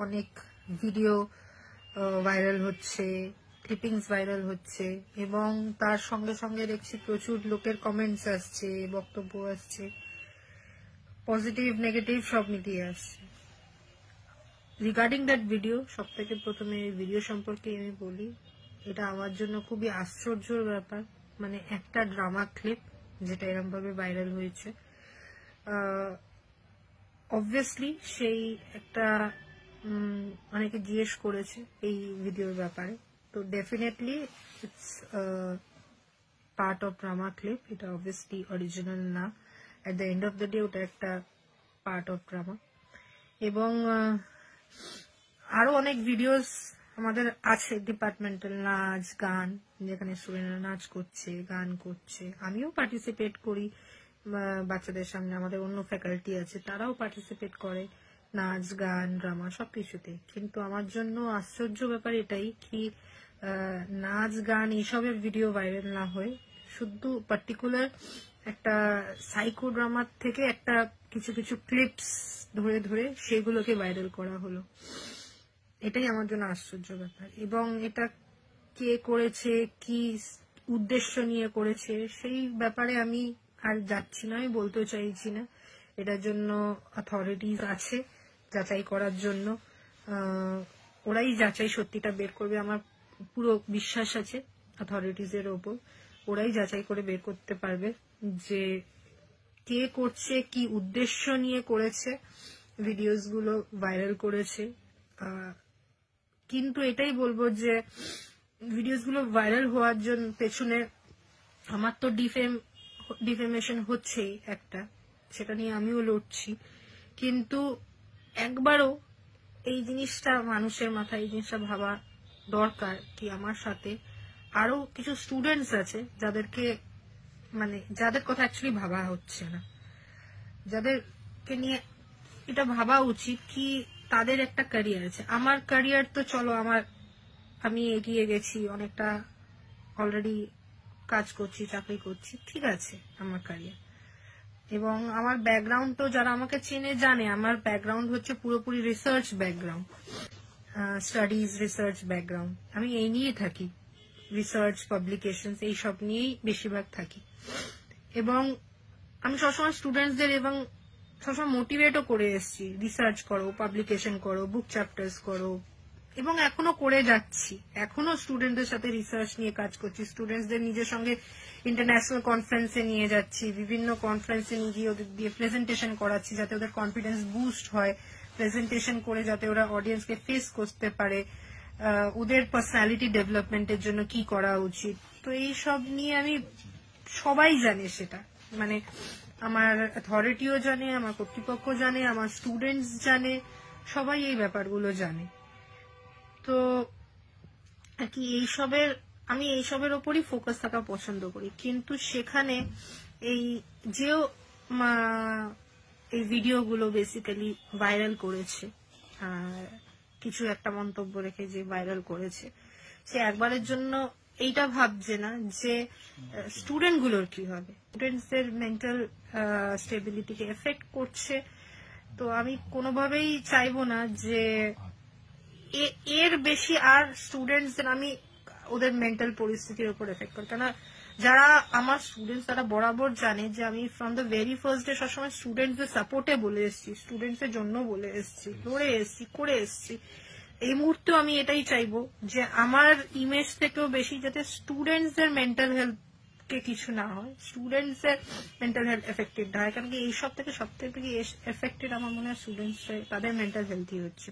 অনেক video viral হচ্ছে, clippings viral হচ্ছে, এবং তার সঙ্গে সঙ্গে দেখছি প্রচুর লোকের কমেন্টস আসছে, বক্তব্য আসছে, পজিটিভ নেগেটিভ সব মিলিয়ে আসছে। রিগার্ডিং দ্যাট ভিডিও, সব থেকে প্রথমে ভিডিও সম্পর্কে আমি বলি, এটা আমার জন্য খুবই আশ্চর্যের ব্যাপার। মানে একটা ড্রামা ক্লিপ যেটা এরকম ভাবে ভাইরাল হয়েছে, অবভিয়াসলি সেই একটা অনেকে জিজ্ঞেস করেছে এই ভিডিওর ব্যাপারে, তো definitely it's part of drama clip. এটা অবভিয়াসলি অরিজিনাল না, at the end of the day ওটা একটা পার্ট অফ ড্রামা। এবং আরো অনেক ভিডিওস আমাদের আছে, ডিপার্টমেন্টাল নাচ গান, যেখানে স্টুডেন্টরা নাচ করছে, গান করছে, আমিও পার্টিসিপেট করি বাচ্চাদের সামনে, আমাদের অন্য ফ্যাকাল্টি আছে তারাও পার্টিসিপেট করে নাচ গান ড্রামা সবকিছুতে। কিন্তু আমার জন্য আশ্চর্য ব্যাপার এটাই কি নাচ গান এইসবের ভিডিও ভাইরাল না হয়ে শুধু পার্টিকুলার একটা সাইকো ড্রামার থেকে একটা কিছু কিছু ক্লিপস ধরে ধরে সেগুলোকে ভাইরাল করা হলো। এটাই আমার জন্য আশ্চর্য ব্যাপার। এবং এটা কে করেছে, কি উদ্দেশ্য নিয়ে করেছে, সেই ব্যাপারে আমি আর যাচ্ছি না, আমি বলতে চাইছি না। এটার জন্য অথরিটিজ আছে যাচাই করার জন্য, ওরাই যাচাই সত্যিটা বের করবে। আমার পুরো বিশ্বাস আছে অথরিটিজের ওপর, ওরাই যাচাই করে বের করতে পারবে যে কে করছে, কি উদ্দেশ্য নিয়ে করেছে, ভিডিওস গুলো ভাইরাল করেছে। কিন্তু এটাই বলবো যে ভিডিওস গুলো ভাইরাল হওয়ার জন্য পেছনে আমার তো ডিফেমেশন হচ্ছেই একটা, সেটা নিয়ে আমিও লড়ছি। কিন্তু একবারও এই জিনিসটা মানুষের মাথায় এই জিনিসটা ভাবা দরকার কি আমার সাথে আরো কিছু স্টুডেন্টস আছে যাদেরকে মানে যাদের কথা অ্যাকচুয়ালি ভাবা হচ্ছে না, যাদেরকে নিয়ে এটা ভাবা উচিত কি তাদের একটা ক্যারিয়ার আছে। আমার ক্যারিয়ার তো চলো আমি এগিয়ে গেছি অনেকটা, অলরেডি কাজ করছি, চাকরি করছি, ঠিক আছে আমার ক্যারিয়ার। এবং আমার ব্যাকগ্রাউন্ড তো যারা আমাকে চেনে জানে, আমার ব্যাকগ্রাউন্ড হচ্ছে পুরোপুরি research background, studies research background. আমি এই নিয়ে থাকি, রিসার্চ পাবলিকেশন এইসব নিয়েই বেশিরভাগ থাকি। এবং আমি সবসময় স্টুডেন্টসদের এবং সবসময় মোটিভেটও করে এসেছি, রিসার্চ করো, পাবলিকেশন করো, বুক চ্যাপ্টার্স করো, এবং এখনো করে যাচ্ছি। এখনো স্টুডেন্টদের সাথে রিসার্চ নিয়ে কাজ করছি, স্টুডেন্টসদের নিজের সঙ্গে ইন্টারন্যাশনাল কনফারেন্সে নিয়ে যাচ্ছি, বিভিন্ন কনফারেন্সে নিয়ে গিয়ে ওদের দিয়ে প্রেজেন্টেশন করাচ্ছি যাতে ওদের কনফিডেন্স বুস্ট হয়, প্রেজেন্টেশন করে যাতে ওরা অডিয়েন্সকে ফেস করতে পারে, ওদের পার্সোনালিটি ডেভেলপমেন্টের জন্য কি করা উচিত। তো এই সব নিয়ে আমি, সবাই জানে সেটা, মানে আমার অথরিটিও জানে, আমার কর্তৃপক্ষ জানে, আমার স্টুডেন্টস জানে, সবাই এই ব্যাপারগুলো জানে। তো আর কি আমি এইসবের ওপরই ফোকাস থাকা পছন্দ করি। কিন্তু সেখানে এই এই ভিডিওগুলো বেসিক্যালি ভাইরাল করেছে, কিছু একটা মন্তব্য রেখে যে ভাইরাল করেছে, সে একবারের জন্য এইটা ভাবছে না যে স্টুডেন্ট গুলোর কি হবে, স্টুডেন্টসদের মেন্টাল স্টেবিলিটিকে এফেক্ট করছে। তো আমি কোনোভাবেই চাইবো না যে এর বেশি আর স্টুডেন্টসদের আমি ওদের মেন্টাল পরিস্থিতির উপর এফেক্ট করি। কেন যারা আমার স্টুডেন্টস তারা বরাবর জানে যে আমি from the very first day সবসময় স্টুডেন্টসদের সাপোর্টে বলে এসেছি, স্টুডেন্টসের জন্য বলে এসেছি, লড়ে এসেছি, করে এসেছি। এই মুহূর্তে আমি এটাই চাইবো যে আমার ইমেজ থেকেও বেশি যাতে স্টুডেন্টসদের মেন্টাল হেলথ কে কিছু না হয়, স্টুডেন্টসের মেন্টাল হেলথ এফেক্টেড না হয়। কারণ কি এইসব থেকে সব থেকে এফেক্টেড আমার মনে হয় স্টুডেন্টস, তাদের মেন্টাল হেলথই হচ্ছে।